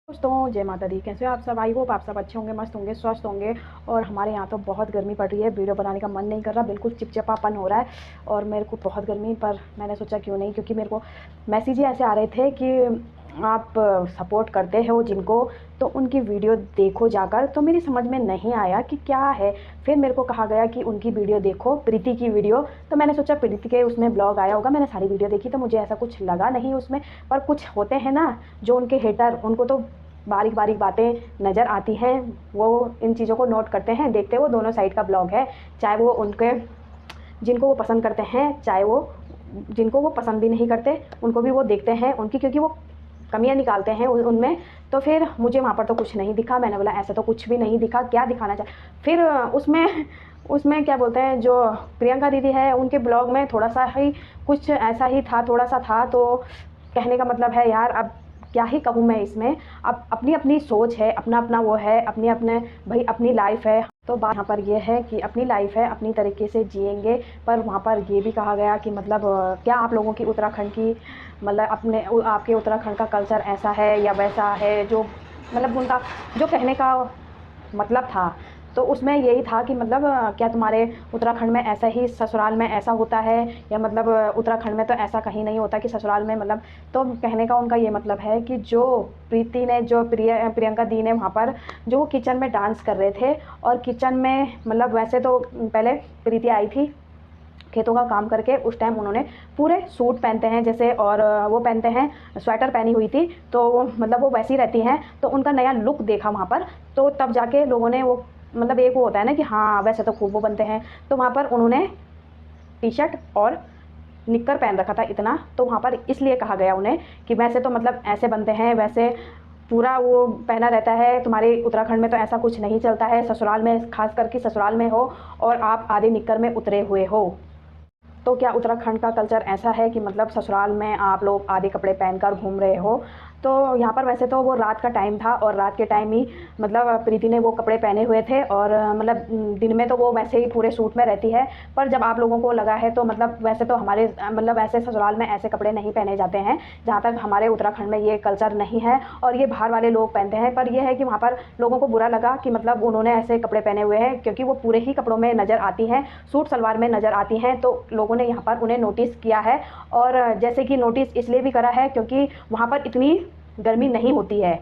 दोस्तों जय माता दी। कैसे हो आप सब? आई होप आप सब अच्छे होंगे, मस्त होंगे, स्वस्थ होंगे। और हमारे यहाँ तो बहुत गर्मी पड़ रही है, वीडियो बनाने का मन नहीं कर रहा, बिल्कुल चिपचिपापन हो रहा है। और मेरे को बहुत गर्मी, पर मैंने सोचा क्यों नहीं, क्योंकि मेरे को मैसेज ही ऐसे आ रहे थे कि आप सपोर्ट करते हो जिनको, तो उनकी वीडियो देखो जाकर। तो मेरी समझ में नहीं आया कि क्या है। फिर मेरे को कहा गया कि उनकी वीडियो देखो, प्रीति की वीडियो। तो मैंने सोचा प्रीति के उसमें ब्लॉग आया होगा, मैंने सारी वीडियो देखी तो मुझे ऐसा कुछ लगा नहीं उसमें। पर कुछ होते हैं ना जो उनके हेटर, उनको तो बारीक बारीक बातें नज़र आती हैं, वो इन चीज़ों को नोट करते हैं, देखते वो दोनों साइड का ब्लॉग है। चाहे वो उनके जिनको वो पसंद करते हैं, चाहे वो जिनको वो पसंद भी नहीं करते, उनको भी वो देखते हैं उनकी, क्योंकि वो कमियां निकालते हैं उनमें। तो फिर मुझे वहाँ पर तो कुछ नहीं दिखा। मैंने बोला ऐसा तो कुछ भी नहीं दिखा, क्या दिखाना चाह। फिर उसमें उसमें क्या बोलते हैं, जो प्रियंका दीदी है उनके ब्लॉग में थोड़ा सा ही कुछ ऐसा ही था, थोड़ा सा था। तो कहने का मतलब है यार, अब क्या ही कहूँ मैं इसमें। अब अपनी अपनी सोच है, अपना अपना वो है, अपने अपने भाई अपनी लाइफ है। तो बात यहाँ पर ये है कि अपनी लाइफ है, अपनी तरीके से जिएंगे। पर वहाँ पर ये भी कहा गया कि मतलब क्या आप लोगों की उत्तराखंड की, मतलब अपने आपके उत्तराखंड का कल्चर ऐसा है या वैसा है, जो मतलब उनका जो कहने का मतलब था। तो उसमें यही था कि मतलब क्या तुम्हारे उत्तराखंड में ऐसा ही ससुराल में ऐसा होता है, या मतलब उत्तराखंड में तो ऐसा कहीं नहीं होता कि ससुराल में मतलब। तो कहने का उनका ये मतलब है कि जो प्रीति ने, जो प्रियंका दी ने वहाँ पर जो वो किचन में डांस कर रहे थे, और किचन में मतलब वैसे तो पहले प्रीति आई थी खेतों का काम करके, उस टाइम उन्होंने पूरे सूट पहनते हैं जैसे, और वो पहनते हैं, स्वेटर पहनी हुई थी, तो मतलब वो वैसी रहती हैं। तो उनका नया लुक देखा वहाँ पर, तो तब जाके लोगों ने वो मतलब एक वो होता है ना कि हाँ वैसे तो खूब वो बनते हैं। तो वहाँ पर उन्होंने टी शर्ट और निक्कर पहन रखा था इतना। तो वहाँ पर इसलिए कहा गया उन्हें कि वैसे तो मतलब ऐसे बनते हैं, वैसे पूरा वो पहना रहता है, तुम्हारे उत्तराखंड में तो ऐसा कुछ नहीं चलता है, ससुराल में खास करके ससुराल में हो और आप आधे निक्कर में उतरे हुए हो। तो क्या उत्तराखंड का कल्चर ऐसा है कि मतलब ससुराल में आप लोग आधे कपड़े पहनकर घूम रहे हो? तो यहाँ पर वैसे तो वो रात का टाइम था, और रात के टाइम ही मतलब प्रीति ने वो कपड़े पहने हुए थे, और मतलब दिन में तो वो वैसे ही पूरे सूट में रहती है। पर जब आप लोगों को लगा है तो मतलब वैसे तो हमारे मतलब ऐसे ससुराल में ऐसे कपड़े नहीं पहने जाते हैं, जहाँ तक हमारे उत्तराखंड में ये कल्चर नहीं है, और ये बाहर वाले लोग पहनते हैं। पर यह है कि वहाँ पर लोगों को बुरा लगा कि मतलब उन्होंने ऐसे कपड़े पहने हुए हैं, क्योंकि वो पूरे ही कपड़ों में नज़र आती हैं, सूट सलवार में नज़र आती हैं। तो लोगों ने यहाँ पर उन्हें नोटिस किया है, और जैसे कि नोटिस इसलिए भी करा है क्योंकि वहाँ पर इतनी गर्मी नहीं होती है,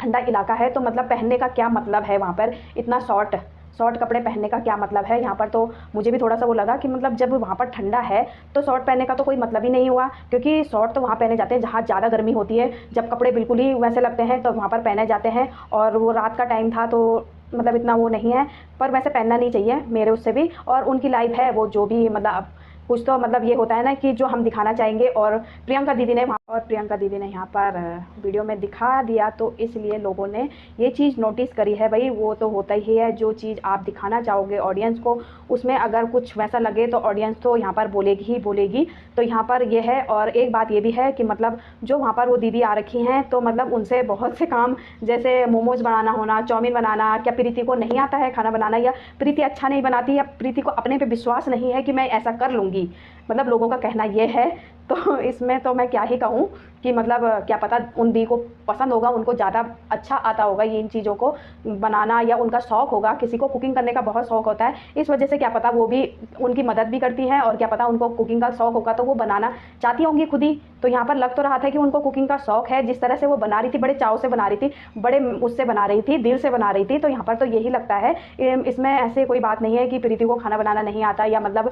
ठंडा इलाका है। तो मतलब पहनने का क्या मतलब है वहाँ पर इतना शॉर्ट शॉर्ट कपड़े पहनने का क्या मतलब है यहाँ पर? तो मुझे भी थोड़ा सा वो लगा कि मतलब जब वहाँ पर ठंडा है तो शॉर्ट पहनने का तो कोई मतलब ही नहीं हुआ, क्योंकि शॉर्ट तो वहाँ पहने जाते हैं जहाँ ज़्यादा गर्मी होती है, जब कपड़े बिल्कुल ही वैसे लगते हैं तो वहाँ पर पहने जाते हैं। और वो रात का टाइम था तो मतलब इतना वो नहीं है, पर वैसे पहनना नहीं चाहिए मेरे उससे भी। और उनकी लाइफ है, वो जो भी मतलब कुछ तो मतलब ये होता है ना कि जो हम दिखाना चाहेंगे, और प्रियंका दीदी ने यहाँ पर वीडियो में दिखा दिया, तो इसलिए लोगों ने ये चीज़ नोटिस करी है। भाई वो तो होता ही है, जो चीज़ आप दिखाना चाहोगे ऑडियंस को, उसमें अगर कुछ वैसा लगे तो ऑडियंस तो यहाँ पर बोलेगी ही बोलेगी। तो यहाँ पर ये है। और एक बात ये भी है कि मतलब जो वहाँ पर वो दीदी आ रखी हैं, तो मतलब उनसे बहुत से काम, जैसे मोमोज़ बनाना होना, चाउमीन बनाना, क्या प्रीति को नहीं आता है खाना बनाना, या प्रीति अच्छा नहीं बनाती, या प्रीति को अपने पे विश्वास नहीं है कि मैं ऐसा कर लूँगी, मतलब लोगों का कहना ये है। तो इसमें तो मैं क्या ही कहूँ कि मतलब क्या पता उन दी को पसंद होगा, उनको ज़्यादा अच्छा आता होगा ये इन चीज़ों को बनाना, या उनका शौक़ होगा, किसी को कुकिंग करने का बहुत शौक़ होता है, इस वजह से क्या पता वो भी उनकी मदद भी करती हैं, और क्या पता उनको कुकिंग का शौक़ होगा तो वो बनाना चाहती होंगी खुद ही। तो यहाँ पर लग तो रहा था कि उनको कुकिंग का शौक़ है, जिस तरह से वो बना रही थी, बड़े चाव से बना रही थी, बड़े उससे बना रही थी, दिल से बना रही थी। तो यहाँ पर तो यही लगता है, इसमें ऐसे कोई बात नहीं है कि प्रीति को खाना बनाना नहीं आता, या मतलब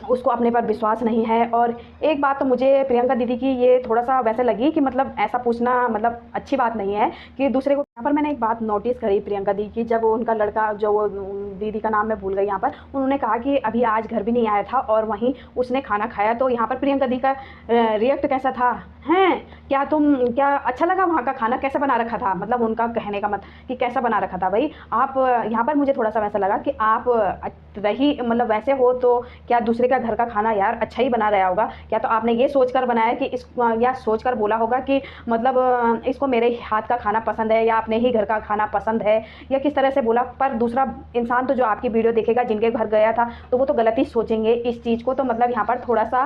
उसको अपने पर विश्वास नहीं है। और एक बात तो मुझे प्रियंका दीदी की ये थोड़ा सा वैसे लगी कि मतलब ऐसा पूछना मतलब अच्छी बात नहीं है कि दूसरे को। यहाँ पर मैंने एक बात नोटिस करी प्रियंका दी की, जब उनका लड़का, जो वो दीदी का नाम मैं भूल गई, यहाँ पर उन्होंने कहा कि अभी आज घर भी नहीं आया था और वहीं उसने खाना खाया। तो यहाँ पर प्रियंका दी का रिएक्ट कैसा था, हैं क्या अच्छा लगा वहाँ का खाना, कैसा बना रखा था, मतलब उनका कहने का मतलब कि कैसा बना रखा था। भाई आप यहाँ पर मुझे थोड़ा सा वैसा लगा कि आप रही मतलब वैसे हो तो क्या दूसरे का घर का खाना यार अच्छा ही बना रहा होगा क्या? तो आपने ये सोचकर बनाया कि इस, या सोचकर बोला होगा कि मतलब इसको मेरे हाथ का खाना पसंद है, या आपने ही घर का खाना पसंद है, या किस तरह से बोला। पर दूसरा इंसान तो जो आपकी वीडियो देखेगा, जिनके घर गया था, तो वो तो गलत ही सोचेंगे इस चीज़ को। तो मतलब यहाँ पर थोड़ा सा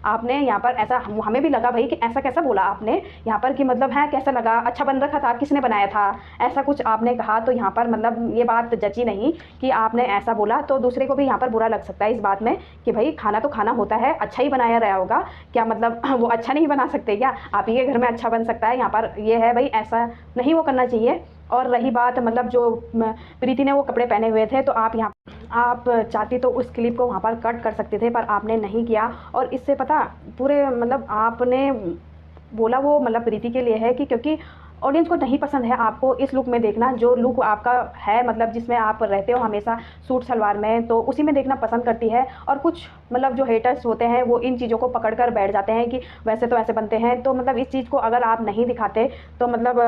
आपने यहाँ पर ऐसा, हमें भी लगा भाई कि ऐसा कैसा बोला आपने यहाँ पर, कि मतलब है कैसा लगा, अच्छा बन रखा था, किसने बनाया था, ऐसा कुछ आपने कहा। तो यहाँ पर मतलब ये बात जची नहीं कि आपने ऐसा बोला, तो दूसरे को भी यहाँ पर बुरा लग सकता है इस बात में कि भाई खाना तो खाना होता है, अच्छा ही बनाया रहा होगा, क्या मतलब वो अच्छा नहीं बना सकते क्या, आप ही के घर में अच्छा बन सकता है। यहाँ पर ये है भाई, ऐसा नहीं वो करना चाहिए। और रही बात मतलब जो प्रीति ने वो कपड़े पहने हुए थे, तो आप चाहती तो उस क्लिप को वहाँ पर कट कर सकते थे, पर आपने नहीं किया। और इससे पता पूरे मतलब आपने बोला वो मतलब प्रीति के लिए है कि क्योंकि ऑडियंस को नहीं पसंद है आपको इस लुक में देखना, जो लुक आपका है मतलब जिसमें आप रहते हो हमेशा सूट सलवार में, तो उसी में देखना पसंद करती है। और कुछ मतलब जो हेटर्स होते हैं वो इन चीज़ों को पकड़ कर बैठ जाते हैं कि वैसे तो ऐसे बनते हैं। तो मतलब इस चीज़ को अगर आप नहीं दिखाते तो मतलब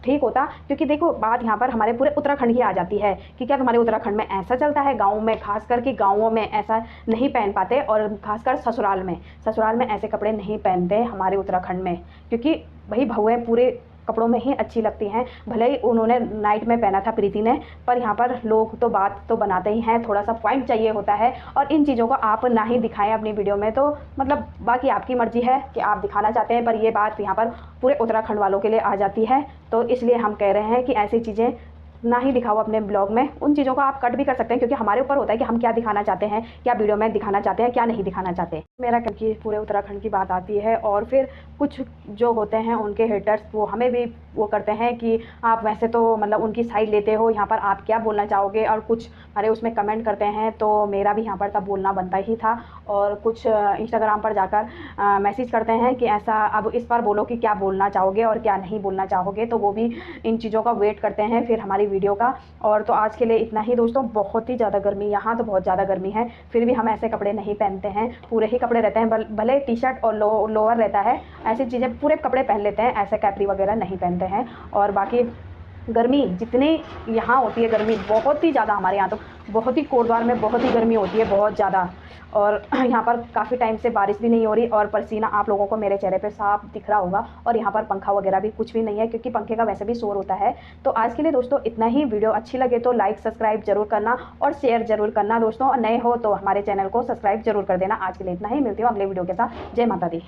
ठीक होता। क्योंकि देखो बात यहाँ पर हमारे पूरे उत्तराखंड की आ जाती है कि क्या तुम्हारे उत्तराखंड में ऐसा चलता है, गाँव में खास करके गाँवों में ऐसा नहीं पहन पाते, और खासकर ससुराल में ऐसे कपड़े नहीं पहनते हमारे उत्तराखंड में। क्योंकि भाई बहुएँ पूरे कपड़ों में ही अच्छी लगती हैं, भले ही उन्होंने नाइट में पहना था प्रीति ने, पर यहाँ पर लोग तो बात तो बनाते ही हैं, थोड़ा सा पॉइंट चाहिए होता है। और इन चीज़ों को आप ना ही दिखाएं अपनी वीडियो में, तो मतलब बाकी आपकी मर्जी है कि आप दिखाना चाहते हैं, पर ये बात यहाँ पर पूरे उत्तराखंड वालों के लिए आ जाती है। तो इसलिए हम कह रहे हैं कि ऐसी चीज़ें ना ही दिखाओ अपने ब्लॉग में। उन चीज़ों को आप कट भी कर सकते हैं, क्योंकि हमारे ऊपर होता है कि हम क्या दिखाना चाहते हैं, क्या वीडियो में दिखाना चाहते हैं, क्या नहीं दिखाना चाहते। मेरा क्योंकि पूरे उत्तराखंड की बात आती है, और फिर कुछ जो होते हैं उनके हेटर्स वो हमें भी वो करते हैं कि आप वैसे तो मतलब उनकी साइड लेते हो, यहाँ पर आप क्या बोलना चाहोगे, और कुछ हमारे उसमें कमेंट करते हैं। तो मेरा भी यहाँ पर तब बोलना बनता ही था। और कुछ इंस्टाग्राम पर जाकर मैसेज करते हैं कि ऐसा अब इस पर बोलो कि क्या बोलना चाहोगे और क्या नहीं बोलना चाहोगे, तो वो भी इन चीज़ों का वेट करते हैं फिर हमारी वीडियो का। और तो आज के लिए इतना ही दोस्तों। बहुत ही ज़्यादा गर्मी, यहाँ तो बहुत ज़्यादा गर्मी है, फिर भी हम ऐसे कपड़े नहीं पहनते हैं, पूरे ही कपड़े रहते हैं, भले टी शर्ट और लोअर रहता है, ऐसी चीज़ें पूरे कपड़े पहन लेते हैं, ऐसे कैपरी वगैरह नहीं पहनते हैं। और बाकी गर्मी जितनी यहाँ होती है, गर्मी बहुत ही ज़्यादा, हमारे यहाँ तो बहुत ही कोटद्वार में बहुत ही गर्मी होती है, बहुत ज़्यादा। और यहाँ पर काफ़ी टाइम से बारिश भी नहीं हो रही, और पसीना आप लोगों को मेरे चेहरे पे साफ दिख रहा होगा। और यहाँ पर पंखा वगैरह भी कुछ भी नहीं है, क्योंकि पंखे का वैसे भी शोर होता है। तो आज के लिए दोस्तों इतना ही। वीडियो अच्छी लगे तो लाइक सब्सक्राइब जरूर करना और शेयर जरूर करना दोस्तों, और नए हो तो हमारे चैनल को सब्सक्राइब जरूर कर देना। आज के लिए इतना ही, मिलती हूँ अगले वीडियो के साथ। जय माता दी।